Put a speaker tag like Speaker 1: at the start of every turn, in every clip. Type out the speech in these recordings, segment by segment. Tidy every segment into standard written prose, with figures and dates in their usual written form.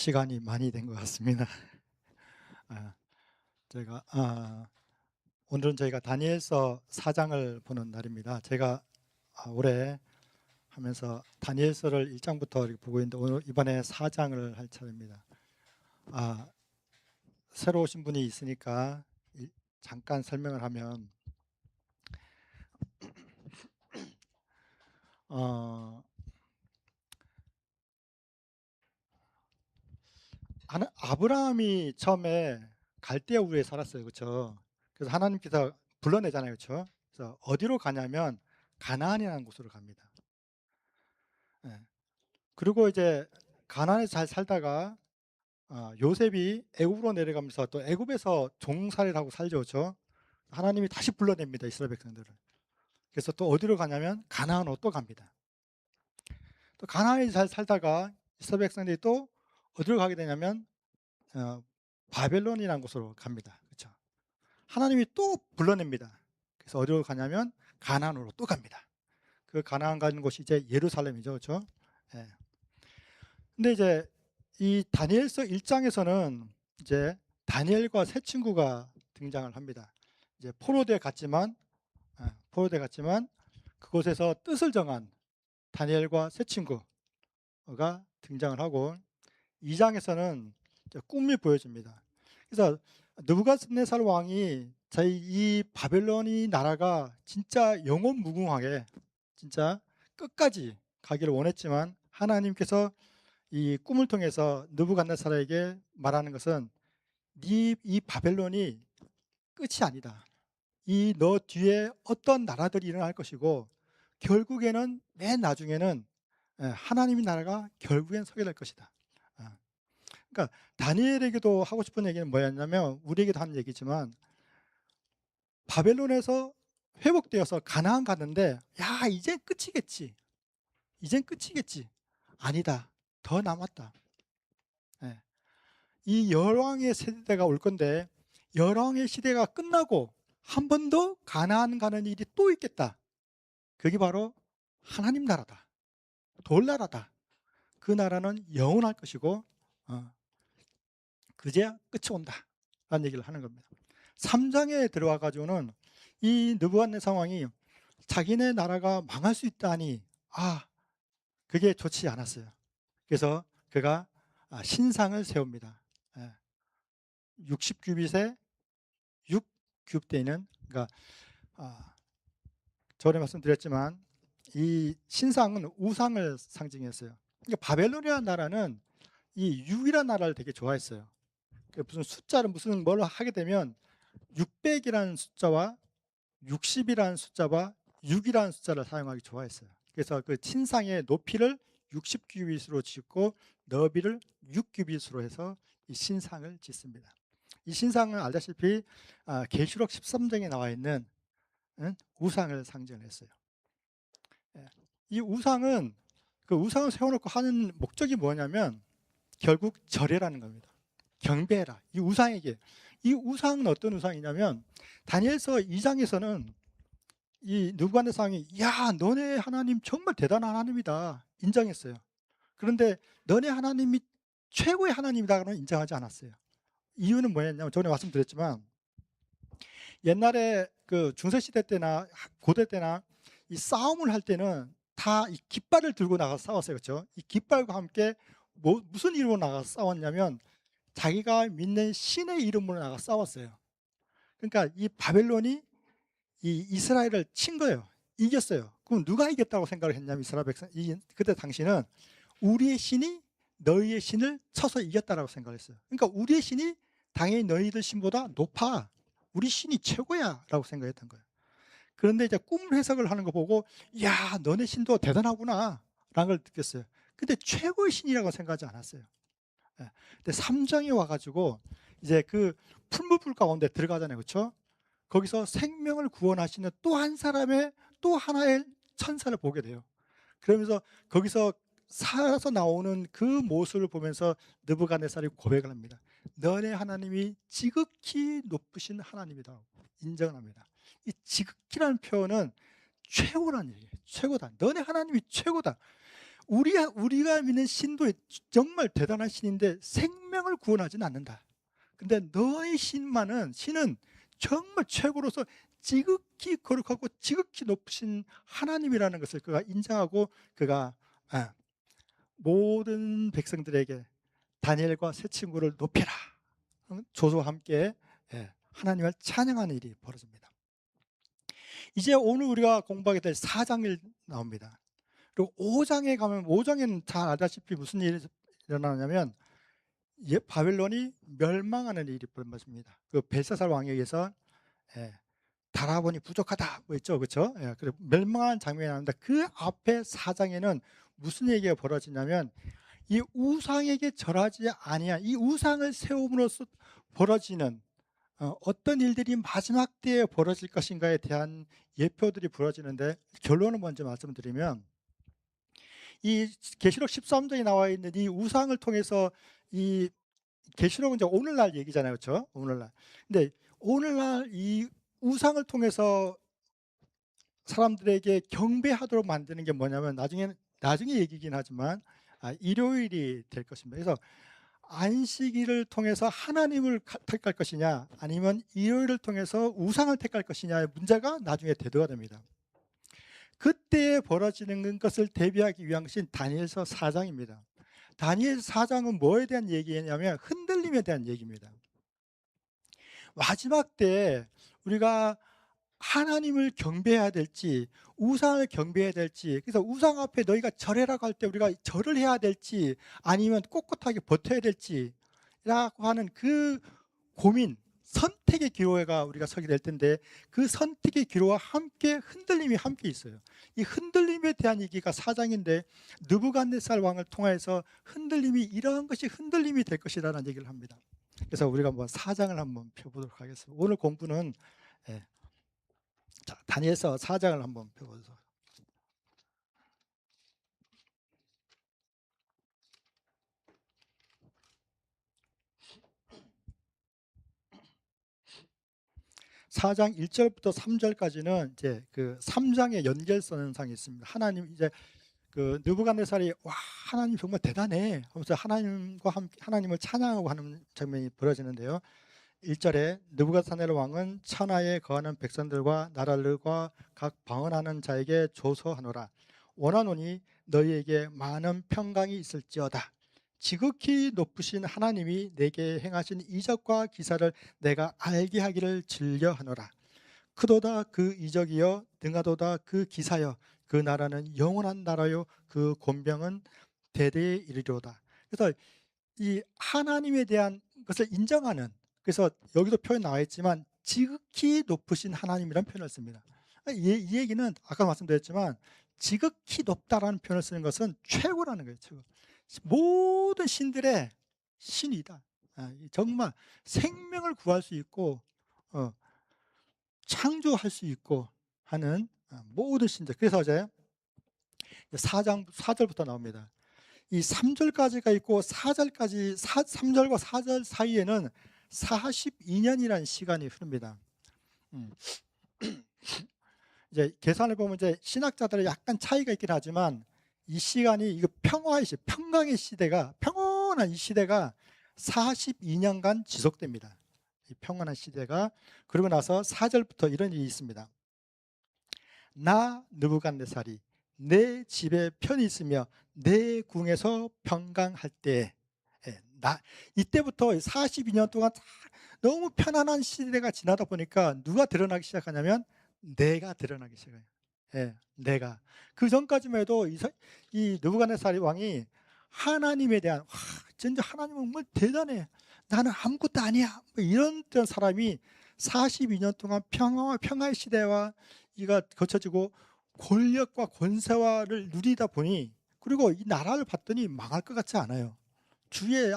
Speaker 1: 시간이 많이 된 것 같습니다. 아, 제가 오늘은 저희가 다니엘서 4장을 보는 날입니다. 제가 올해 하면서 다니엘서를 1장부터 이렇게 보고 있는데 오늘 이번에 4장을 할 차례입니다. 아, 새로 오신 분이 있으니까 잠깐 설명을 하면 어, 아브라함이 처음에 갈대아 우르에 살았어요. 그렇죠? 그래서 하나님께서 불러내잖아요. 그렇죠? 그래서 어디로 가냐면 가나안이라는 곳으로 갑니다. 예. 그리고 이제 가나안에서 잘 살다가 요셉이 애굽으로 내려가면서 또 애굽에서 종살이를 하고 살죠. 그렇죠? 하나님이 다시 불러냅니다. 이스라엘 백성들을. 그래서 또 어디로 가냐면 가나안으로 또 갑니다. 또 가나안에 잘 살다가 이스라엘 백성들이 또 어디로 가게 되냐면 바벨론이라는 곳으로 갑니다. 그렇죠? 하나님이 또 불러냅니다. 그래서 어디로 가냐면 가나안으로 또 갑니다. 그 가나안 가는 곳이 이제 예루살렘이죠. 그렇죠? 예. 근데 이제 이 다니엘서 1장에서는 이제 다니엘과 세 친구가 등장을 합니다. 이제 포로돼 갔지만 그곳에서 뜻을 정한 다니엘과 세 친구가 등장을 하고 2장에서는 꿈이 보여집니다. 그래서 느부갓네살 왕이 저희 이 바벨론이 나라가 진짜 영원무궁하게 진짜 끝까지 가기를 원했지만 하나님께서 이 꿈을 통해서 느부갓네살에게 말하는 것은 이 바벨론이 끝이 아니다. 이 너 뒤에 어떤 나라들이 일어날 것이고 결국에는 맨 나중에는 하나님의 나라가 결국엔 서게 될 것이다. 아, 그러니까 다니엘에게도 하고 싶은 얘기는 뭐였냐면 우리에게도 하는 얘기지만 바벨론에서 회복되어서 가나안 갔는데 야 이제 끝이겠지. 이젠 끝이겠지. 아니다. 더 남았다. 예. 이 열왕의 세대가 올 건데 열왕의 시대가 끝나고 한 번 더 가나안 가는 일이 또 있겠다. 그게 바로 하나님 나라다. 돌나라다. 그 나라는 영원할 것이고 그제야 끝이 온다. 라는 얘기를 하는 겁니다. 3장에 들어와 가지고는 이 느부갓네 상황이 자기네 나라가 망할 수 있다니 그게 좋지 않았어요. 그래서 그가 신상을 세웁니다. 60규빗에 6규빗되는 그러니까 전에 말씀드렸지만 이 신상은 우상을 상징했어요. 그러니까 바벨론이라는 나라는 이 6이라는 나라를 되게 좋아했어요. 무슨 숫자를 무슨 뭘 하게 되면 600이라는 숫자와 60이라는 숫자와 6이라는 숫자를 사용하기 좋아했어요. 그래서 그 신상의 높이를 60규빗으로 짓고 너비를 6규빗으로 해서 이 신상을 짓습니다. 이 신상은 알다시피 계시록 13장에 나와 있는 우상을 상징했어요. 이 우상은 그 우상을 세워놓고 하는 목적이 뭐냐면 결국 절해라는 겁니다. 경배해라. 이 우상에게. 이 우상은 어떤 우상이냐면 다니엘서 2장에서는 이 느부갓네살이 야 너네 하나님 정말 대단한 하나님이다 인정했어요. 그런데 너네 하나님이 최고의 하나님이다라고는 인정하지 않았어요. 이유는 뭐였냐면 전에 말씀드렸지만 옛날에 그 중세시대 때나 고대 때나 이 싸움을 할 때는 다 이 깃발을 들고 나가서 싸웠어요. 그렇죠? 이 깃발과 함께 무슨 이름으로 나가서 싸웠냐면 자기가 믿는 신의 이름으로 나가서 싸웠어요. 그러니까 이 바벨론이 이 이스라엘을 친 거예요. 이겼어요. 그럼 누가 이겼다고 생각을 했냐면 이스라엘 백성 그때 당시는 우리의 신이 너희의 신을 쳐서 이겼다라고 생각했어요. 그러니까 우리의 신이 당연히 너희들 신보다 높아. 우리 신이 최고야라고 생각했던 거예요. 그런데 이제 꿈을 해석을 하는 거 보고 야 너네 신도 대단하구나라는 걸 느꼈어요. 근데 최고의 신이라고 생각하지 않았어요. 근데 3장에 와가지고 이제 그 풀무불 가운데 들어가잖아요. 그렇죠? 거기서 생명을 구원하시는 또 한 사람의 또 하나의 천사를 보게 돼요. 그러면서 거기서 살아서 나오는 그 모습을 보면서 느부갓네살이 고백을 합니다. 너네 하나님이 지극히 높으신 하나님이다. 인정을 합니다. 이 지극히라는 표현은 최고라는 얘기예요. 최고다. 너네 하나님이 최고다. 우리가 믿는 신도 정말 대단한 신인데 생명을 구원하지는 않는다. 근데 너의 신은 정말 최고로서 지극히 거룩하고 지극히 높으신 하나님이라는 것을 그가 인정하고 그가 모든 백성들에게 다니엘과 세 친구를 높여라, 조소와 함께 하나님을 찬양하는 일이 벌어집니다. 이제 오늘 우리가 공부하게 될 4장이 나옵니다. 그리고 5장에 가면 5장에는 잘 알다시피 무슨 일이 일어나냐면 바벨론이 멸망하는 일이 벌어집니다. 그 벨사살 왕에 의해서 달아보니 부족하다 뭐 있죠, 그렇죠? 그리고 멸망한 장면이 나옵니다. 그 앞에 4장에는 무슨 얘기가 벌어지냐면 이 우상에게 절하지 아니한 이 우상을 세움으로써 벌어지는 어떤 일들이 마지막 때에 벌어질 것인가에 대한 예표들이 벌어지는데, 결론을 먼저 말씀드리면 이 계시록 13장에 나와 있는 이 우상을 통해서, 이 계시록은 이제 오늘날 얘기잖아요, 그렇죠? 오늘날. 근데 오늘날 이 우상을 통해서 사람들에게 경배하도록 만드는 게 뭐냐면 나중에 얘기긴 하지만 일요일이 될 것입니다. 그래서 안식일을 통해서 하나님을 택할 것이냐 아니면 일요일을 통해서 우상을 택할 것이냐의 문제가 나중에 대두가 됩니다. 그때 벌어지는 것을 대비하기 위한 것이 다니엘서 4장입니다. 다니엘서 4장은 뭐에 대한 얘기냐면 흔들림에 대한 얘기입니다. 마지막 때 우리가 하나님을 경배해야 될지 우상을 경배해야 될지, 그래서 우상 앞에 너희가 절해라고 할 때 우리가 절을 해야 될지 아니면 꼿꼿하게 버텨야 될지 라고 하는 그 고민, 선택의 기로가 우리가 서게 될 텐데, 그 선택의 기로와 함께 흔들림이 함께 있어요. 이 흔들림에 대한 얘기가 4장인데 느부갓네살 왕을 통해서 흔들림이, 이러한 것이 흔들림이 될 것이라는 얘기를 합니다. 그래서 우리가 한번 4장을 한번 펴보도록 하겠습니다. 오늘 공부는 다니엘서 4장을 한번 펴보도록. (4장) 1절부터 3절까지는 이제 그 3장의 연결선상이 있습니다. 하나님, 이제 그 느부갓네살이 와, 하나님 정말 대단해 하면서 하나님과 함께 하나님을 찬양하고 하는 장면이 벌어지는데요. 1절에 느부갓네살 왕은 천하에 거하는 백성들과 나라들과 각 방언하는 자에게 조서하노라. 원하노니 너희에게 많은 평강이 있을지어다. 지극히 높으신 하나님이 내게 행하신 이적과 기사를 내가 알게 하기를 즐겨하노라. 크도다 그 이적이여, 능하도다 그 기사여, 그 나라는 영원한 나라요, 그 권병은 대대에 이르리로다. 그래서 이 하나님에 대한 것을 인정하는, 그래서 여기도 표현 나와 있지만 지극히 높으신 하나님이라는 표현을 씁니다. 이 얘기는 아까 말씀드렸지만 지극히 높다라는 표현을 쓰는 것은 최고라는 거예요. 최고. 모든 신들의 신이다. 정말 생명을 구할 수 있고 창조할 수 있고 하는 모든 신들. 그래서 이제 4장 4절부터 나옵니다. 이 3절까지가 있고 4절까지 3절과 4절 사이에는 42년이라는 시간이 흐릅니다. 이제 계산을 보면 이제 신학자들은 약간 차이가 있긴 하지만 이 시간이, 이거 평화의 시, 평강의 시대가, 평온한 이 시대가 42년간 지속됩니다. 이 평온한 시대가. 그러고 나서 4절부터 이런 일이 있습니다. 나 느부갓네살이 내 집에 편히 있으며 내 궁에서 평강할 때에, 이때부터 42년 동안 너무 편안한 시대가 지나다 보니까 누가 드러나기 시작하냐면 내가 드러나기 시작해요. 내가. 그 전까지만 해도 이 느부갓네살 왕이 하나님에 대한, 진짜 하나님은 정말 대단해, 나는 아무것도 아니야, 뭐 이런 사람이 42년 동안 평화의 시대와 이가 거쳐지고 권력과 권세화를 누리다 보니, 그리고 이 나라를 봤더니 망할 것 같지 않아요. 주위에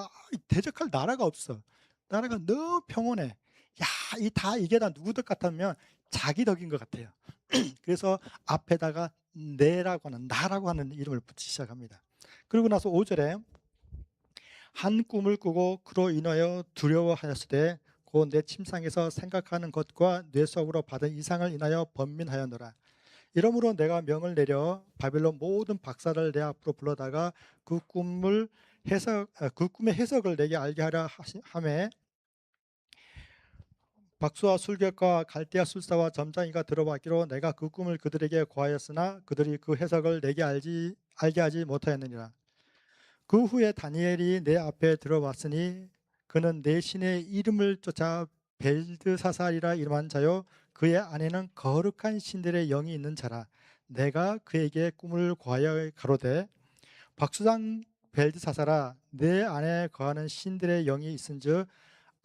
Speaker 1: 대적할 나라가 없어. 나라가 너무 평온해. 야, 이게 다 누구 덕 같으면 자기 덕인 것 같아요. 그래서 앞에다가 나라고 하는 이름을 붙이기 시작합니다. 그리고 나서 5절에 한 꿈을 꾸고 그로 인하여 두려워하였으되 곧 내 침상에서 생각하는 것과 뇌 속으로 받은 이상을 인하여 번민하였노라. 이러므로 내가 명을 내려 바벨론 모든 박사를 내 앞으로 불러다가 그 꿈의 해석을 내게 알게 하려 하매 박수와 술객과 갈대아 술사와 점장이가 들어왔기로 내가 그 꿈을 그들에게 고하였으나 그들이 그 해석을 내게 알게 하지 못하였느니라. 그 후에 다니엘이 내 앞에 들어왔으니 그는 내 신의 이름을 쫓아 벨드사살이라 이름한 자요 그의 안에는 거룩한 신들의 영이 있는 자라. 내가 그에게 꿈을 고하여 가로되 박수장 벨드사살아 내 안에 거하는 신들의 영이 있은즉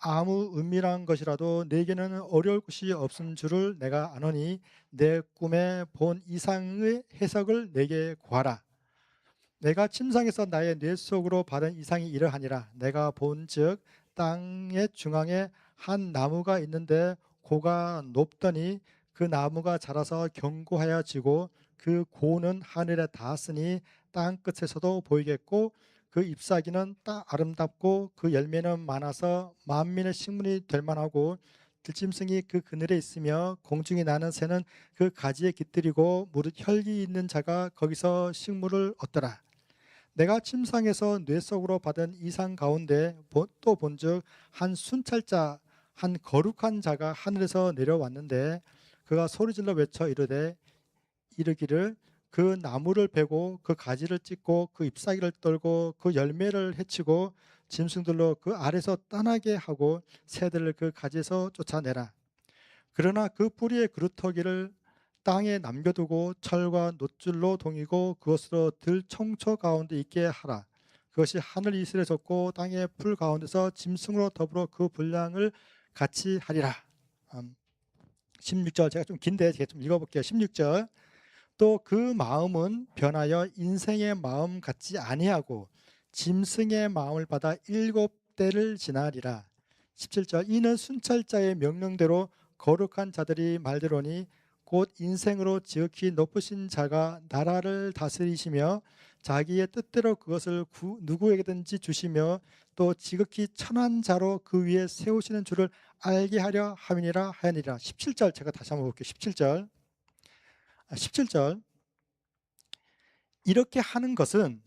Speaker 1: 아무 은밀한 것이라도 내게는 어려울 것이 없은 줄을 내가 아노니 내 꿈에 본 이상의 해석을 내게 구하라. 내가 침상에서 나의 뇌 속으로 받은 이상이 이러하니라. 내가 본즉 땅의 중앙에 한 나무가 있는데 고가 높더니 그 나무가 자라서 견고하여 지고 그 고는 하늘에 닿았으니 땅 끝에서도 보이겠고 그 잎사귀는 아름답고 그 열매는 많아서 만민의 식물이 될 만하고 들짐승이 그 그늘에 있으며 공중에 나는 새는 그 가지에 깃들이고 무릇 혈기 있는 자가 거기서 식물을 얻더라. 내가 침상에서 뇌 속으로 받은 이상 가운데 또 본즉 한 순찰자 한 거룩한 자가 하늘에서 내려왔는데 그가 소리질러 외쳐 이르기를 그 나무를 베고 그 가지를 찢고 그 잎사귀를 떨고 그 열매를 해치고 짐승들로 그 아래서 떠나게 하고 새들을 그 가지에서 쫓아내라. 그러나 그 뿌리의 그루터기를 땅에 남겨두고 철과 놋줄로 동이고 그것으로 들 청초 가운데 있게 하라. 그것이 하늘 이슬에 젖고 땅의 풀 가운데서 짐승으로 더불어 그 분량을 같이 하리라. 16절 제가 좀 긴데 제가 좀 읽어볼게요. 16절 또 그 마음은 변하여 인생의 마음 같지 아니하고 짐승의 마음을 받아 7대를 지나리라. 17절 이는 순찰자의 명령대로 거룩한 자들이 말대로니 곧 인생으로 지극히 높으신 자가 나라를 다스리시며 자기의 뜻대로 그것을 누구에게든지 주시며 또 지극히 천한 자로 그 위에 세우시는 줄을 알게 하려 함이니라 하니라. 17절 제가 다시 한번 볼게요. 17절 이렇게 하는 것은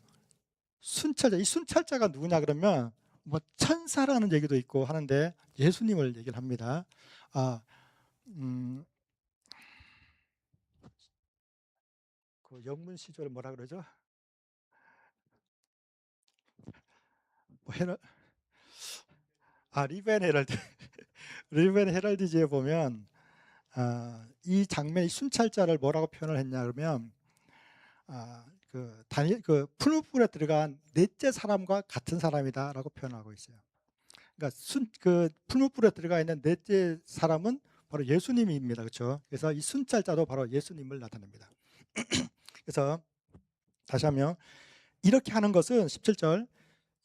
Speaker 1: 순찰자, 이 순찰자가 누구냐 그러면 뭐 천사라는 얘기도 있고 하는데 예수님을 얘기를 합니다. 그 영문 시조를 뭐라 그러죠? 뭐 리벤 헤럴드 리벤 헤럴드지에 보면 이 장면의 순찰자를 뭐라고 표현을 했냐 그러면 그 풀무불에 들어간 넷째 사람과 같은 사람이다라고 표현하고 있어요. 그러니까 그 풀무불에 들어가 있는 넷째 사람은 바로 예수님입니다. 그렇죠? 그래서 이 순찰자도 바로 예수님을 나타냅니다. 그래서 다시 하면 이렇게 하는 것은 17절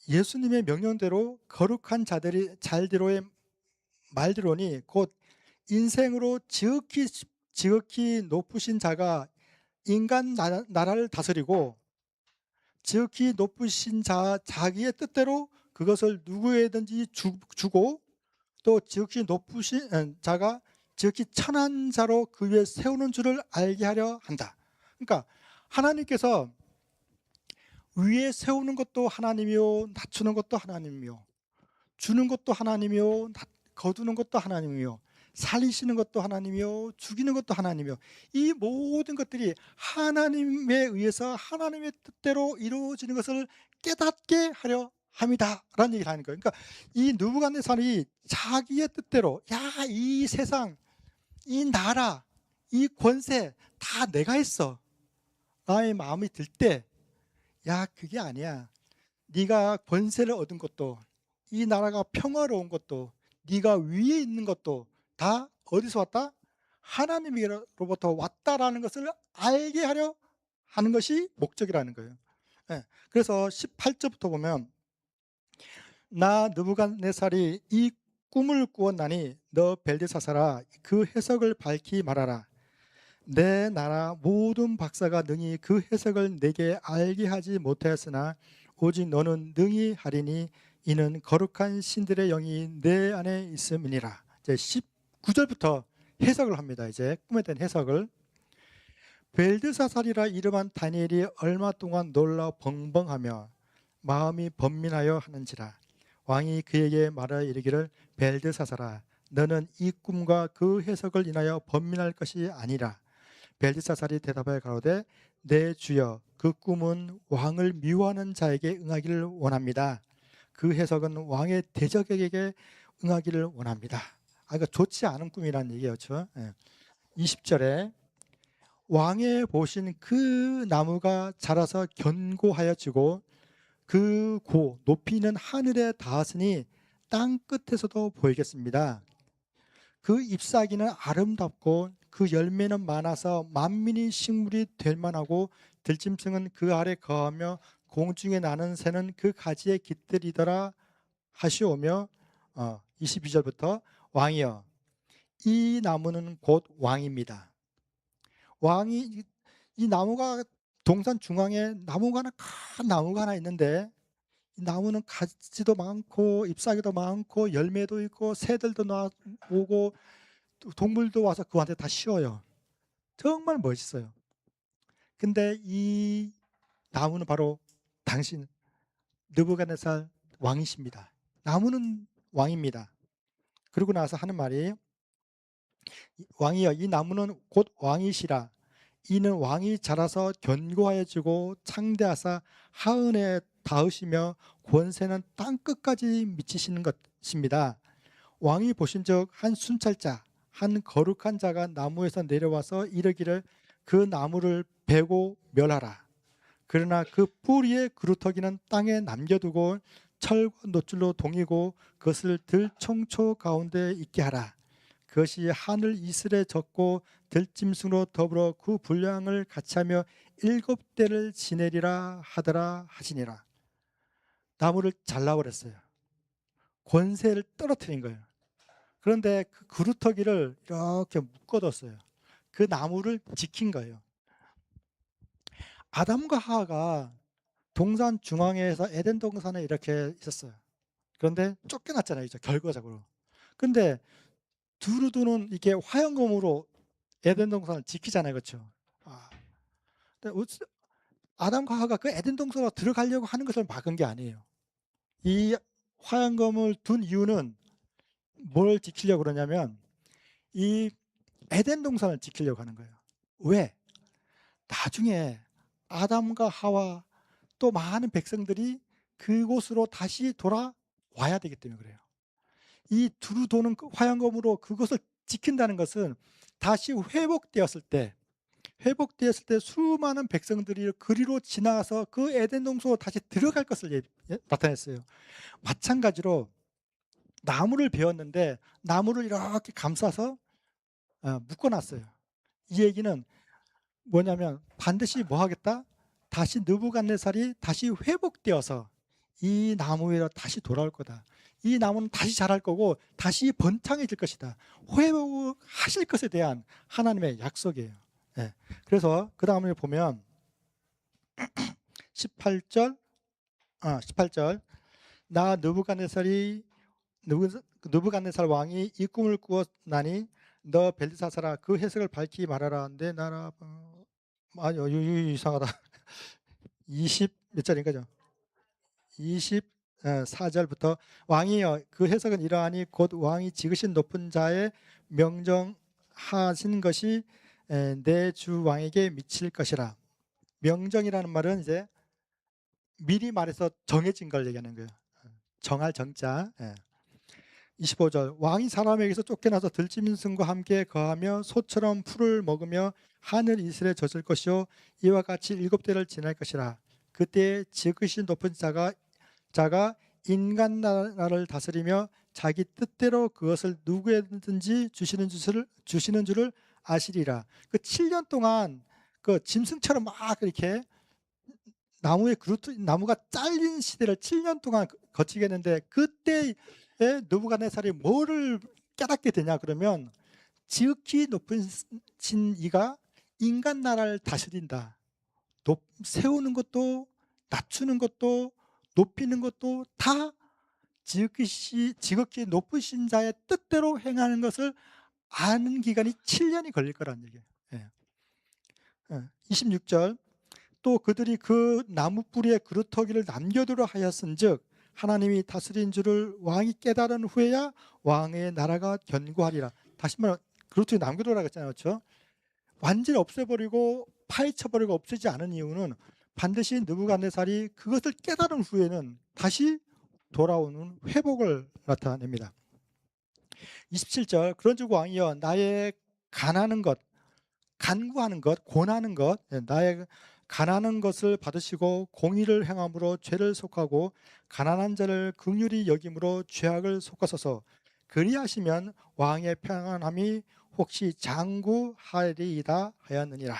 Speaker 1: 예수님의 명령대로 거룩한 잘대로의 말대로니 곧 인생으로 지극히 높으신 자가 인간 나라를 다스리고 지극히 높으신 자기의 뜻대로 그것을 누구에든지 주고 또 지극히 높으신 자가 지극히 천한 자로 그 위에 세우는 줄을 알게 하려 한다. 그러니까 하나님께서 위에 세우는 것도 하나님이요 낮추는 것도 하나님이요 주는 것도 하나님이요 거두는 것도 하나님이요 살리시는 것도 하나님이요 죽이는 것도 하나님이요 이 모든 것들이 하나님에 의해서 하나님의 뜻대로 이루어지는 것을 깨닫게 하려 합니다 라는 얘기를 하는 거예요. 그러니까 이 느부갓네살이 자기의 뜻대로 이 세상 이 나라 이 권세 다 내가 했어 나의 마음이 들 때 그게 아니야. 네가 권세를 얻은 것도 이 나라가 평화로운 것도 네가 위에 있는 것도 다 어디서 왔다? 하나님으로부터 왔다라는 것을 알게 하려 하는 것이 목적이라는 거예요. 그래서 18절부터 보면 나 느부갓네살이 이 꿈을 꾸었나니 너 벨드사살아 그 해석을 밝히 말하라. 내 나라 모든 박사가 능히 그 해석을 내게 알게 하지 못하였으나 오직 너는 능히 하리니 이는 거룩한 신들의 영이 내 안에 있음이니라. 이제 19절부터 해석을 합니다. 이제 꿈에 대한 해석을 벨드사살이라 이름한 다니엘이 얼마 동안 놀라 벙벙하며 마음이 번민하여 하는지라. 왕이 그에게 말하여 이르기를, 벨드사살아, 너는 이 꿈과 그 해석을 인하여 번민할 것이 아니라. 벨드사살이 대답하여 가로되, 내 주여, 그 꿈은 왕을 미워하는 자에게 응하기를 원합니다. 그 해석은 왕의 대적에게 응하기를 원합니다. 그러니까 좋지 않은 꿈이라는 얘기였죠. 20절에 왕의 보신 그 나무가 자라서 견고하여지고 그 높이는 하늘에 닿았으니 땅 끝에서도 보이겠습니다. 그 잎사귀는 아름답고 그 열매는 많아서 만민이 식물이 될 만하고 들짐승은 그 아래 거하며 공중에 나는 새는 그 가지에 깃들이더라 하시오며 22절부터 왕이여, 이 나무는 곧 왕입니다. 왕이 이 나무가 동산 중앙에 나무가 하나, 큰 나무가 하나 있는데 이 나무는 가지도 많고 잎사귀도 많고 열매도 있고 새들도 나오고 동물도 와서 그한테 다 씌워요. 정말 멋있어요. 근데 이 나무는 바로 당신 느부갓네살 왕이십니다. 나무는 왕입니다. 그러고 나서 하는 말이, 왕이여, 이 나무는 곧 왕이시라. 이는 왕이 자라서 견고하여지고 창대하사 하은에 닿으시며 권세는 땅 끝까지 미치시는 것입니다. 왕이 보신즉 한 순찰자, 한 거룩한 자가 나무에서 내려와서 이르기를, 그 나무를 베고 멸하라. 그러나 그 뿌리의 그루터기는 땅에 남겨두고 철과 놋줄로 동이고 그것을 들청초 가운데 있게 하라. 그것이 하늘 이슬에 젖고 들짐승으로 더불어 그 분량을 같이하며 7대를 지내리라 하더라 하시니라. 나무를 잘라버렸어요. 권세를 떨어뜨린 거예요. 그런데 그 그루터기를 이렇게 묶어뒀어요. 그 나무를 지킨 거예요. 아담과 하와가 동산 중앙에서 에덴 동산에 이렇게 있었어요. 그런데 쫓겨났잖아요, 이제 결과적으로. 근데 두루두는 이게 화형검으로 에덴 동산을 지키잖아요, 그렇죠? 근데 아담과 하와가 그 에덴 동산으로 들어가려고 하는 것을 막은 게 아니에요. 이 화형검을 둔 이유는 뭘 지키려고 그러냐면 이 에덴 동산을 지키려고 하는 거예요. 왜? 나중에 아담과 하와 또 많은 백성들이 그곳으로 다시 돌아와야 되기 때문에 그래요. 이 두루 도는 그 화형검으로 그것을 지킨다는 것은 다시 회복되었을 때 수많은 백성들이 그리로 지나서 그 에덴 동산으로 다시 들어갈 것을 나타냈어요. 마찬가지로 나무를 베었는데 나무를 이렇게 감싸서 묶어놨어요. 이 얘기는 뭐냐면 반드시 뭐 하겠다? 다시 느부갓네살이 다시 회복되어서 이 나무 위로 다시 돌아올 거다. 이 나무는 다시 자랄 거고 다시 번창해질 것이다. 회복하실 것에 대한 하나님의 약속이에요. 예. 그래서 그 다음에 보면 18절, 18절 나 느부갓네살 왕이 이 꿈을 꾸었나니 너 벨드사살아 그 해석을 밝히 말하라 하는데 나라 아니요 이상하다. 20 몇 절인가죠? 24절부터 왕이여 그 해석은 이러하니 곧 왕이 지으신 높은 자의 명정하신 것이 내 주 왕에게 미칠 것이라. 명정이라는 말은 이제 미리 말해서 정해진 걸 얘기하는 거예요. 정할 정자. 25절 왕이 사람에게서 쫓겨나서 들짐승과 함께 거하며 소처럼 풀을 먹으며 하늘 이슬에 젖을 것이요 이와 같이 7대를 지날 것이라. 그때 지극히 높은 자가 인간 나라를 다스리며 자기 뜻대로 그것을 누구에든지 주시는 줄을 아시리라. 그 7년 동안 그 짐승처럼 막 이렇게 나무가 잘린 시대를 7년 동안 거치겠는데 그때에 느부갓네살이 뭐를 깨닫게 되냐 그러면 지극히 높으신 이가 인간 나라를 다스린다. 세우는 것도 낮추는 것도 높이는 것도 다 지극히 높으신 자의 뜻대로 행하는 것을 아는 기간이 7년이 걸릴 거란 얘기예요. 예. 26절 또 그들이 그 나무 뿌리에 그루터기를 남겨두려 하였은즉 하나님이 다스린 줄을 왕이 깨달은 후에야 왕의 나라가 견고하리라. 다시 말해 그루터기 남겨두라 그랬잖아요. 그렇죠? 완전히 없애버리고 파헤쳐버리고 없애지 않은 이유는 반드시 느부갓네살이 그것을 깨달은 후에는 다시 돌아오는 회복을 나타냅니다. 27절 그런즉 왕이여 나의 간하는 것 간구하는 것 권하는 것 나의 가난한 것을 받으시고 공의를 행함으로 죄를 속하고 가난한 자를 긍휼히 여김으로 죄악을 속하소서. 그리하시면 왕의 평안함이 혹시 장구하리이다 하였느니라.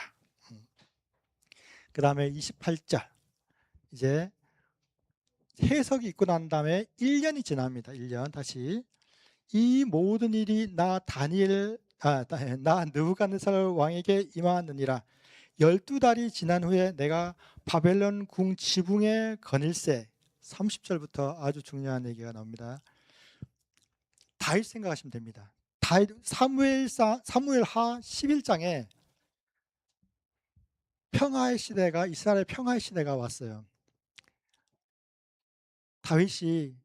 Speaker 1: 그 다음에 28절 이제 해석이 있고 난 다음에 1년이 지납니다. 1년 다시 이 모든 일이 나 느부갓네살 왕에게 임하느니라. 12달이 지난 후에 내가 바벨론 궁 지붕에 거닐세. 30절부터 아주 중요한 얘기가 나옵니다. 다윗 생각하시면 됩니다. 다윗 사무엘하 11장에 평화의 시대가 이스라엘의 평화의 시대가 왔어요. 다윗이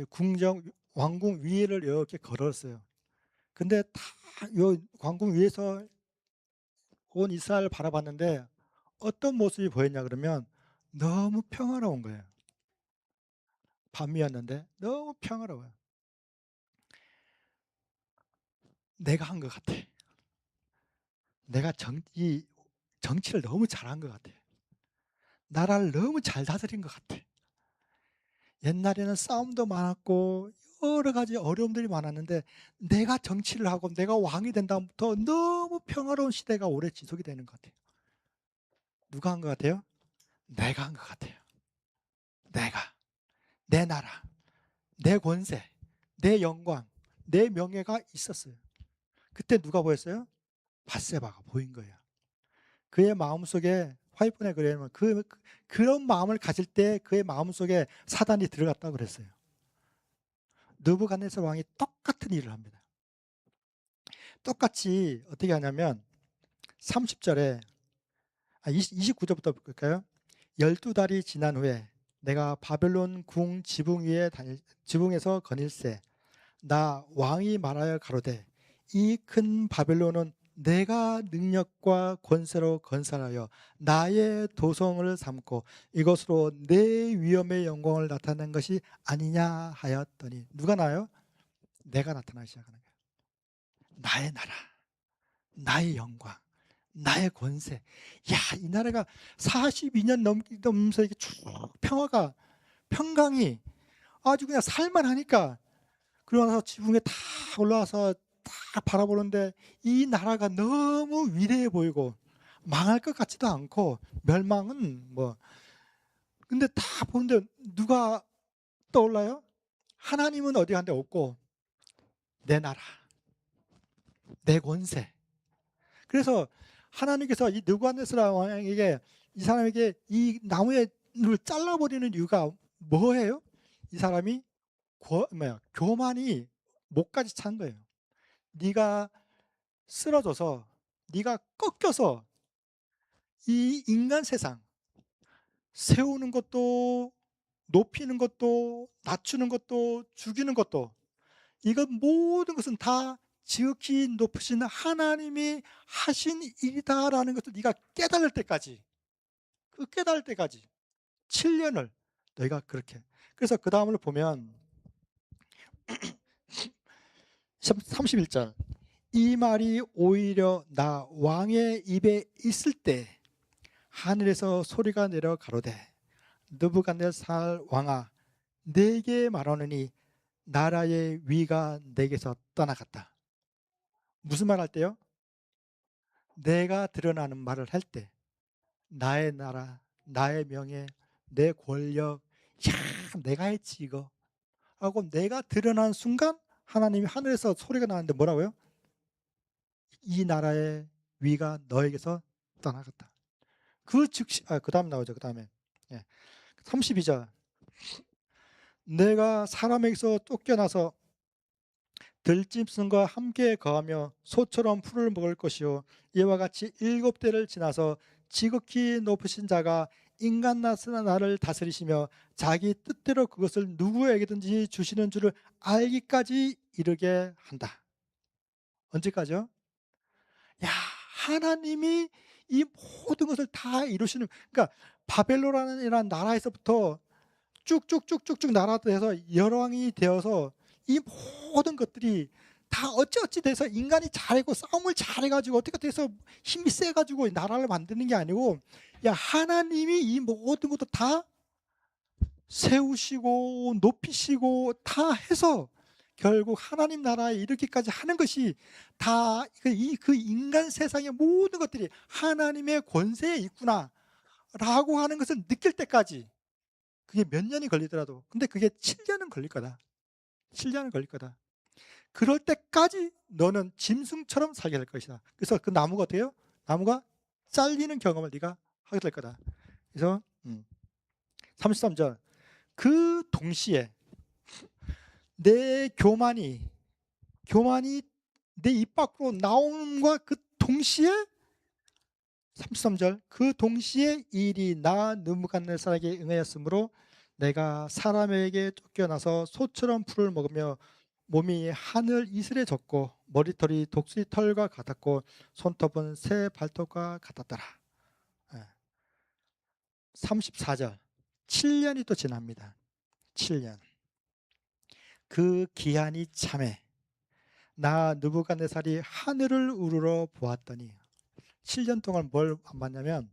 Speaker 1: 궁정 왕궁 위를 이렇게 걸었어요. 근데 다 요 왕궁 위에서 온 이스라엘을 바라봤는데 어떤 모습이 보였냐 그러면 너무 평화로운 거예요. 밤이었는데 너무 평화로워요. 내가 한 것 같아. 내가 이 정치를 너무 잘한 것 같아. 나라를 너무 잘 다스린 것 같아. 옛날에는 싸움도 많았고 여러 가지 어려움들이 많았는데 내가 정치를 하고 내가 왕이 된 다음부터 너무 평화로운 시대가 오래 지속이 되는 것 같아요. 누가 한 것 같아요? 내가 한 것 같아요. 내가. 내 나라. 내 권세. 내 영광. 내 명예가 있었어요. 그때 누가 보였어요? 밧세바가 보인 거예요. 그의 마음속에 화이픈의 그래는 그런 마음을 가질 때 그의 마음속에 사단이 들어갔다고 그랬어요. 느부갓네살 왕이 똑같은 일을 합니다. 똑같이 어떻게 하냐면 30절에 29절부터 볼까요? 12달이 지난 후에 내가 바벨론 궁 지붕에서 거닐세 나 왕이 말하여 가로되 이 큰 바벨론은 내가 능력과 권세로 건설하여 나의 도성을 삼고 이것으로 내 위엄의 영광을 나타낸 것이 아니냐 하였더니 누가 나요? 내가 나타나기 시작하는 거예요. 나의 나라, 나의 영광, 나의 권세. 야, 이 나라가 42년 넘으면서 이게 쭉 평강이 아주 그냥 살만하니까 그러고 나서 지붕에 다 올라와서 딱 바라보는데 이 나라가 너무 위대해 보이고 망할 것 같지도 않고 멸망은 뭐 근데 다 보는데 누가 떠올라요? 하나님은 어디 한데 없고 내 나라, 내 권세. 그래서 하나님께서 이 느부갓네살 왕에게 이 사람에게 이 나무의 을 잘라버리는 이유가 뭐예요? 이 사람이 교만이 목까지 찬 거예요. 네가 쓰러져서 네가 꺾여서 이 인간 세상 세우는 것도 높이는 것도 낮추는 것도 죽이는 것도 이것 모든 것은 다 지극히 높으신 하나님이 하신 일이다라는 것을 네가 깨달을 때까지 그 깨달을 때까지 7년을 너희가 그렇게 그래서 그 다음을 보면 31절 이 말이 오히려 나 왕의 입에 있을 때 하늘에서 소리가 내려 가로되 느부갓네살 왕아 내게 말하노니 나라의 위가 내게서 떠나갔다. 무슨 말 할 때요? 내가 드러나는 말을 할 때 나의 나라, 나의 명예, 내 권력 야 내가 했지 이거 하고 내가 드러난 순간 하나님이 하늘에서 소리가 나는데 뭐라고요? 이 나라의 위가 너에게서 떠나갔다. 그 즉시 그 다음 나오죠. 그 다음에 32절 내가 사람에게서 쫓겨나서 들짐승과 함께 거하며 소처럼 풀을 먹을 것이요 이와 같이 7대를 지나서 지극히 높으신 자가 인간 나스나 나를 다스리시며 자기 뜻대로 그것을 누구에게든지 주시는 줄을 알기까지 이르게 한다. 언제까지요? 야, 하나님이 이 모든 것을 다 이루시는, 그러니까 바벨론이라는 나라에서부터 쭉쭉쭉쭉쭉 나라돼서 열왕이 되어서 이 모든 것들이 다 어찌어찌 돼서 인간이 잘하고 싸움을 잘해가지고 어떻게 돼서 힘이 세가지고 나라를 만드는 게 아니고, 야, 하나님이 이 모든 것도 다 세우시고 높이시고 다 해서 결국 하나님 나라에 이르기까지 하는 것이 다 그 인간 세상의 모든 것들이 하나님의 권세에 있구나 라고 하는 것을 느낄 때까지, 그게 몇 년이 걸리더라도, 근데 그게 7년은 걸릴 거다. 7년은 걸릴 거다. 그럴 때까지 너는 짐승처럼 살게 될 것이다. 그래서 그 나무가 어때요? 나무가 잘리는 경험을 네가 하게 될 거다. 그래서 33절, 그 동시에 내 교만이 내 입 밖으로 나옴과 그 동시에, 33절, 그 동시에 이 일이 나 느부갓네살에게 응하였으므로 내가 사람에게 쫓겨나서 소처럼 풀을 먹으며 몸이 하늘 이슬에 젖고 머리털이 독수리 털과 같았고 손톱은 새 발톱과 같았더라. 34절, 7년이 또 지납니다. 7년. 그 기한이 참에 나 느부갓네살이 하늘을 우러러 보았더니, 7년 동안 뭘 안 봤냐면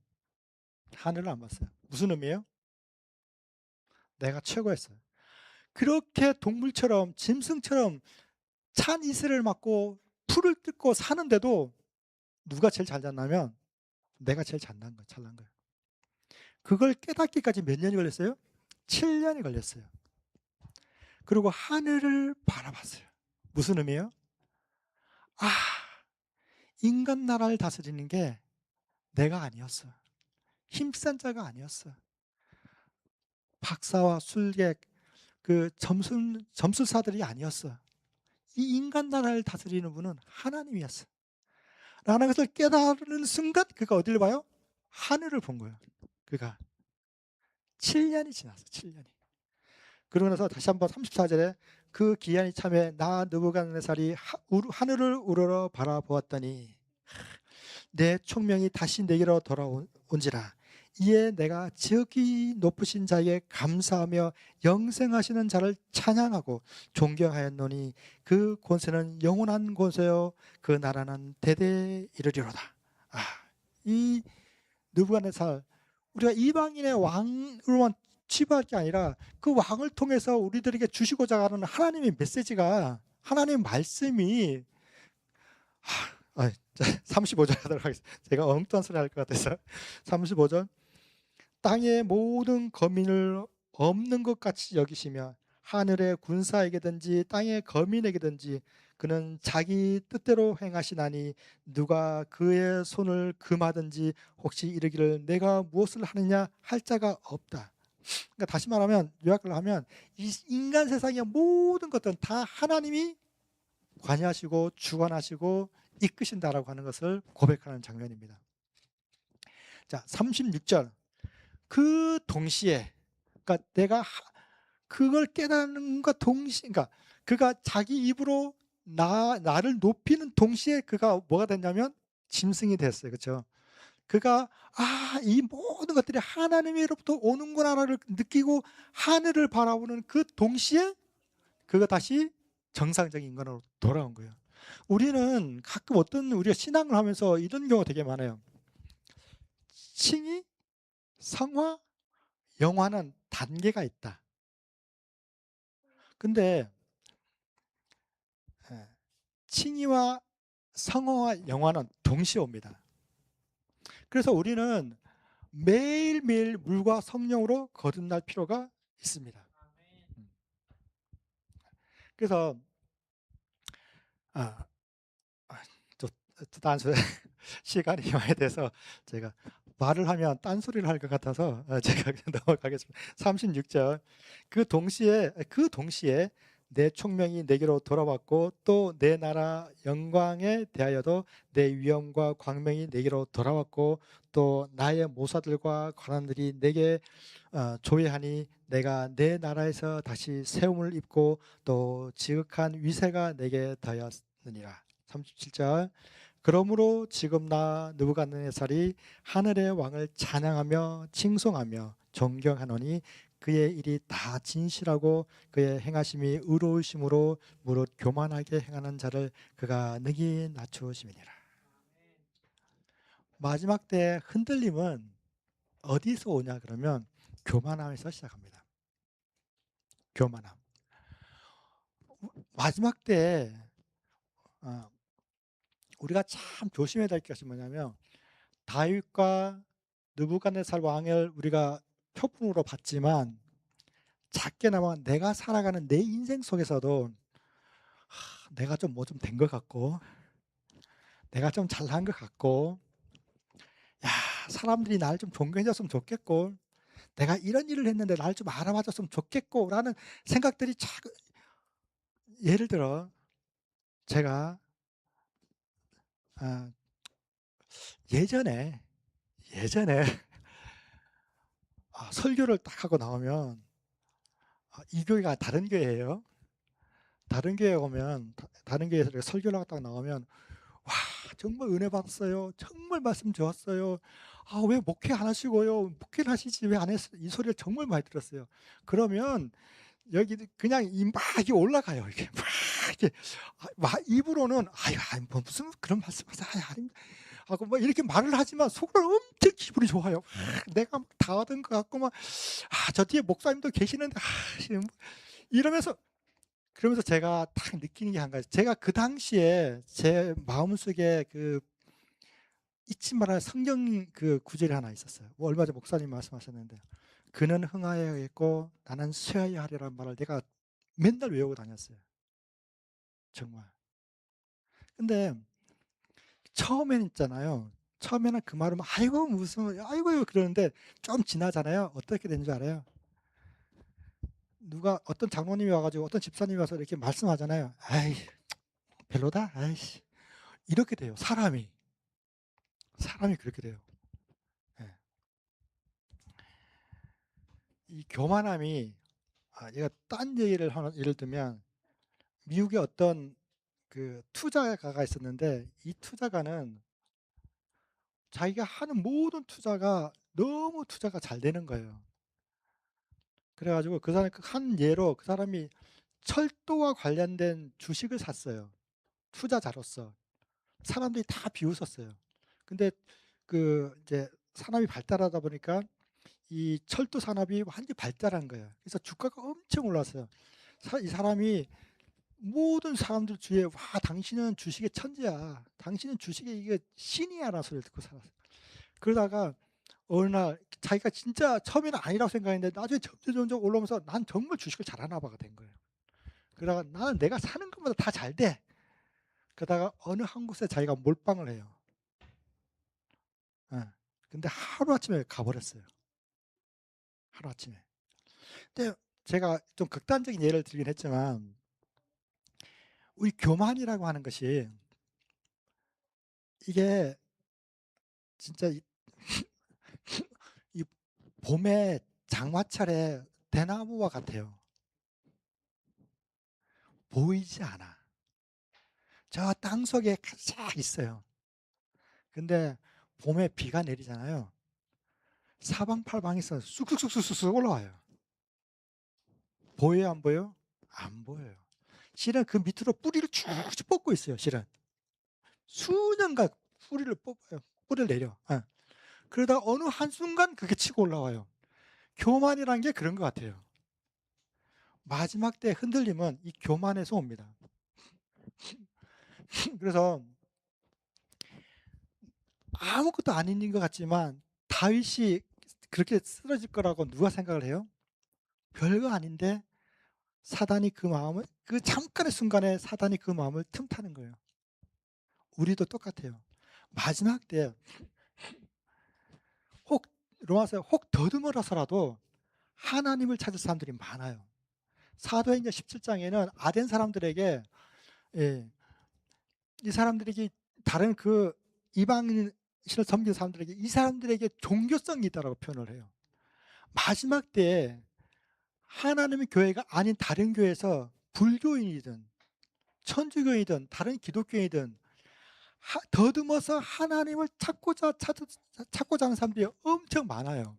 Speaker 1: 하늘을 안 봤어요. 무슨 의미예요? 내가 최고였어요. 그렇게 동물처럼 짐승처럼 찬 이슬을 맞고 풀을 뜯고 사는데도 누가 제일 잘 잤냐면 내가 제일 잘난 거예요. 그걸 깨닫기까지 몇 년이 걸렸어요? 7년이 걸렸어요. 그리고 하늘을 바라봤어요. 무슨 의미예요? 아, 인간 나라를 다스리는 게 내가 아니었어. 힘센 자가 아니었어. 박사와 술객, 그 점술사들이 아니었어. 이 인간 나라를 다스리는 분은 하나님이었어. 라는 것을 깨달은 순간 그가 어디를 봐요? 하늘을 본 거예요. 그가 7년이 지났어. 7년이. 그러고 나서 다시 한번 34절에 그 기한이 참에 나 느부갓네살이 하늘을 우러러 바라보았더니 내 총명이 다시 내게로 돌아온지라. 이에 내가 저기 높으신 자에게 감사하며 영생하시는 자를 찬양하고 존경하였노니 그 권세는 영원한 권세요 그 나라는 대대에 이르리로다. 이 느부갓네살, 우리가 이방인의 왕으로만 치부할 게 아니라 그 왕을 통해서 우리들에게 주시고자 하는 하나님의 메시지가, 하나님의 말씀이 35절 하도록 하겠습니다. 제가 엉뚱한 소리 할 것 같아서. 35절, 땅의 모든 거민을 없는 것 같이 여기시며 하늘의 군사에게든지 땅의 거민에게든지 그는 자기 뜻대로 행하시나니 누가 그의 손을 금하든지 혹시 이르기를 내가 무엇을 하느냐 할 자가 없다. 그러니까 다시 말하면, 요약을 하면 이 인간 세상의 모든 것들은 다 하나님이 관여하시고 주관하시고 이끄신다라고 하는 것을 고백하는 장면입니다. 자, 36절, 그 동시에, 그러니까 내가 그걸 깨닫는 것 동시에, 그러니까 그가 자기 입으로 나를 높이는 동시에 그가 뭐가 됐냐면 짐승이 됐어요. 그렇죠? 그가 이 모든 것들이 하나님으로부터 오는구나를 느끼고 하늘을 바라보는 그 동시에 그가 다시 정상적인 인간으로 돌아온 거예요. 우리는 가끔 우리가 신앙을 하면서 이런 경우가 되게 많아요. 칭의, 성화, 영화는 단계가 있다. 근데 칭의와 성화와 영화는 동시에 옵니다. 그래서 우리는 매일매일 물과 성령으로 거듭날 필요가 있습니다. 그래서 또 딴소리 시간이 많이 돼서 제가 말을 하면 딴소리를 할 것 같아서 제가 그냥 넘어가겠습니다. 36절, 그 동시에 내 총명이 내게로 돌아왔고 또 내 나라 영광에 대하여도 내 위엄과 광명이 내게로 돌아왔고 또 나의 모사들과 관원들이 내게 조회하니 내가 내 나라에서 다시 세움을 입고 또 지극한 위세가 내게 더하였느니라. 37절. 그러므로 지금 나 느부갓네살이 하늘의 왕을 찬양하며 칭송하며 존경하노니 그의 일이 다 진실하고 그의 행하심이 의로우심으로 무릇 교만하게 행하는 자를 그가 능히 낮추심이니라. 마지막 때 흔들림은 어디서 오냐 그러면 교만함에서 시작합니다. 교만함. 마지막 때 우리가 참 조심해야 될 것이 뭐냐면 다윗과 느부갓네살 왕을 우리가 표품으로 봤지만 작게나마 내가 살아가는 내 인생 속에서도 내가 좀 뭐 좀 된 것 같고 내가 좀 잘난 것 같고 야 사람들이 날 좀 존경해 줬으면 좋겠고 내가 이런 일을 했는데 날 좀 알아봐 줬으면 좋겠고 라는 생각들이 자꾸 예를 들어 제가 아 예전에 설교를 딱 하고 나오면 이 교회가 다른 교회예요. 다른 교회 오면 다른 교회에서 이렇게 설교를 하고 딱 나오면 "와 정말 은혜 받았어요. 정말 말씀 좋았어요. 아 왜 목회 안 하시고요. 목회를 하시지 왜 안 했어요." 이 소리를 정말 많이 들었어요. 그러면 여기 그냥 막 이게 올라가요. 이게 막 이렇게 막 입으로는 "아유 뭐 무슨 그런 말씀하세요. 아유 아닙니다." 하고 뭐 이렇게 말을 하지만 속으로는 엄청 기분이 좋아요. 내가 막 다 얻은 것 같고 막 '아 저 뒤에 목사님도 계시는데 지금' 이러면서 그러면서 제가 딱 느끼는 게 한 가지 제가 그 당시에 제 마음속에 그 잊지 말아야 할 성경 그 구절이 하나 있었어요. 뭐 얼마 전에 목사님 말씀하셨는데 "그는 흥하여야겠고 나는 쇠하여야 하리라는 말을 내가 맨날 외우고 다녔어요. 정말. 근데 처음에는 있잖아요. 처음에는 그 말을 막 "아이고 무슨 아이고" 그러는데 좀 지나잖아요. 어떻게 되는 줄 알아요? 누가 어떤 장로님이 와 가지고 어떤 집사님이 와서 이렇게 말씀하잖아요. "아이 별로다. 아이씨." 이렇게 돼요 사람이. 사람이 그렇게 돼요. 예. 이 교만함이 얘가 딴 얘기를 하나 예를 들면 미국에 어떤 그 투자가가 있었는데 이 투자가는 자기가 하는 모든 투자가 너무 투자가 잘 되는 거예요. 그래 가지고 그 사람이 한 예로 그 사람이 철도와 관련된 주식을 샀어요, 투자자로서. 사람들이 다 비웃었어요. 근데 그 이제 산업이 발달하다 보니까 이 철도 산업이 완전히 발달한 거예요. 그래서 주가가 엄청 올랐어요. 이 사람이 모든 사람들 주위에 "와 당신은 주식의 천재야. 당신은 주식의 이게 신이야."라는 소리를 듣고 살았어요. 그러다가 어느 날 자기가 진짜 처음에는 아니라고 생각했는데 나중에 점점 올라오면서 '난 정말 주식을 잘하나 봐.'가 된 거예요. 그러다가 '나는 내가 사는 것보다 다 잘 돼.' 그러다가 어느 한 곳에 자기가 몰빵을 해요. 예. 근데 하루아침에 가 버렸어요, 하루아침에. 근데 제가 좀 극단적인 예를 들긴 했지만 우리 교만이라고 하는 것이 이게 진짜 이 봄에 장마철에 대나무와 같아요. 보이지 않아. 저 땅속에 가득 있어요. 근데 봄에 비가 내리잖아요. 사방팔방에서 쑥쑥쑥쑥쑥 올라와요. 보여요, 안 보여요? 안 보여요. 실은 그 밑으로 뿌리를 쭉쭉 뻗고 있어요, 실은. 수년간 뿌리를 뽑아요. 뿌리를 내려. 예. 그러다가 어느 한순간 그게 치고 올라와요. 교만이라는 게 그런 것 같아요. 마지막 때 흔들림은 이 교만에서 옵니다. 그래서 아무것도 아닌 것 같지만 다윗이 그렇게 쓰러질 거라고 누가 생각을 해요? 별거 아닌데 사단이 그 마음을 그 잠깐의 순간에 사단이 그 마음을 틈타는 거예요. 우리도 똑같아요. 마지막 때 혹 로마서 혹 더듬어라서라도 하나님을 찾을 사람들이 많아요. 사도행전 17장에는 아덴 사람들에게, 예, 이 사람들에게 다른 그 이방인 신을 섬기는 사람들에게 이 사람들에게 종교성이 있다라고 표현을 해요. 마지막 때에 하나님의 교회가 아닌 다른 교회에서 불교인이든 천주교이든 다른 기독교이든 더듬어서 하나님을 찾고자 하는 사람들이 엄청 많아요.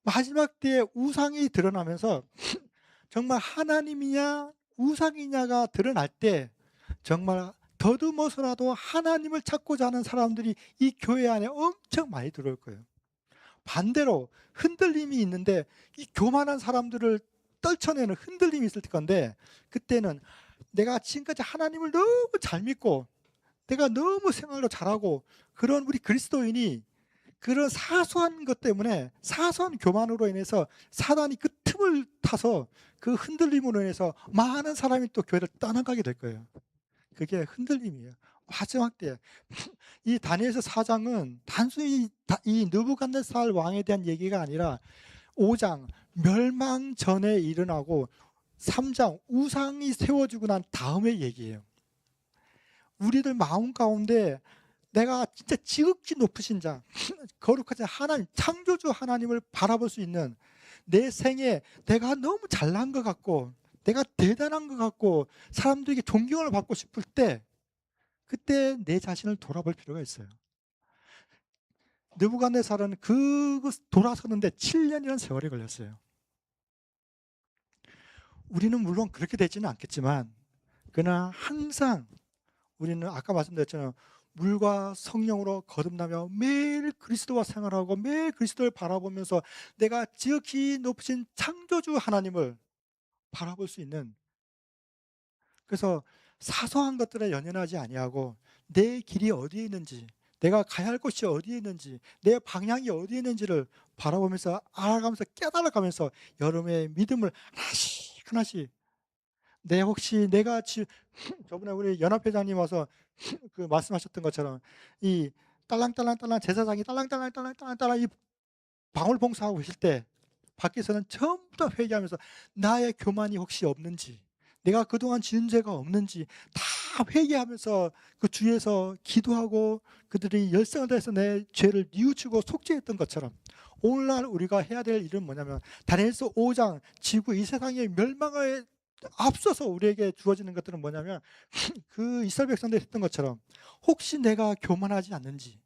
Speaker 1: 마지막 때에 우상이 드러나면서 정말 하나님이냐 우상이냐가 드러날 때 정말 더듬어서라도 하나님을 찾고자 하는 사람들이 이 교회 안에 엄청 많이 들어올 거예요. 반대로 흔들림이 있는데 이 교만한 사람들을 떨쳐내는 흔들림이 있을 건데, 그때는 내가 지금까지 하나님을 너무 잘 믿고 내가 너무 생활도 잘하고 그런 우리 그리스도인이 그런 사소한 것 때문에 사소한 교만으로 인해서 사단이 그 틈을 타서 그 흔들림으로 인해서 많은 사람이 또 교회를 떠나가게 될 거예요. 그게 흔들림이에요. 마지막 때 이 다니엘서 4장은 단순히 이 느부갓네살 왕에 대한 얘기가 아니라 5장 멸망 전에 일어나고 3장 우상이 세워지고 난 다음의 얘기예요. 우리들 마음 가운데 내가 진짜 지극히 높으신 자, 거룩하신 하나님, 창조주 하나님을 바라볼 수 있는, 내 생에 내가 너무 잘난 것 같고 내가 대단한 것 같고 사람들에게 존경을 받고 싶을 때, 그때 내 자신을 돌아볼 필요가 있어요. 느부갓네살은 돌아서는데 7년이라는 세월이 걸렸어요. 우리는 물론 그렇게 되지는 않겠지만 그러나 항상 우리는 아까 말씀드렸잖아요. 물과 성령으로 거듭나며 매일 그리스도와 생활하고 매일 그리스도를 바라보면서 내가 지극히 높으신 창조주 하나님을 바라볼 수 있는, 그래서 사소한 것들에 연연하지 아니하고 내 길이 어디에 있는지, 내가 가야 할 곳이 어디에 있는지, 내 방향이 어디에 있는지를 바라보면서 알아가면서 깨달아가면서 여러분의 믿음을 하나씩 혹시 내가 저번에 우리 연합회장님 와서 그 말씀하셨던 것처럼 이 딸랑딸랑딸랑 제사장이 딸랑딸랑딸랑딸랑 이 방울 봉사하고 계실 때 밖에서는 전부 다 회개하면서 나의 교만이 혹시 없는지, 내가 그동안 지은 죄가 없는지 다 회개하면서 그 주위에서 기도하고 그들이 열성을 다해서 내 죄를 뉘우치고 속죄했던 것처럼, 오늘날 우리가 해야 될 일은 뭐냐면 다니엘서 5장 지구 이 세상의 멸망을 앞서서 우리에게 주어지는 것들은 뭐냐면 그 이스라엘 백성들이 했던 것처럼 혹시 내가 교만하지 않는지,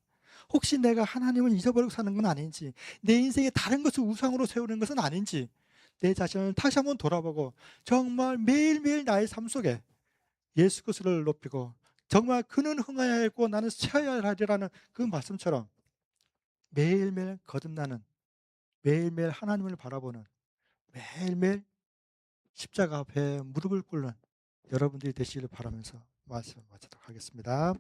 Speaker 1: 혹시 내가 하나님을 잊어버리고 사는 건 아닌지, 내 인생에 다른 것을 우상으로 세우는 것은 아닌지 내 자신을 다시 한번 돌아보고 정말 매일매일 나의 삶 속에 예수 그리스도를 높이고 정말 그는 흥하여야 했고 나는 쇠하여야 하리라는 그 말씀처럼 매일매일 거듭나는, 매일매일 하나님을 바라보는, 매일매일 십자가 앞에 무릎을 꿇는 여러분들이 되시기를 바라면서 말씀 마치도록 하겠습니다.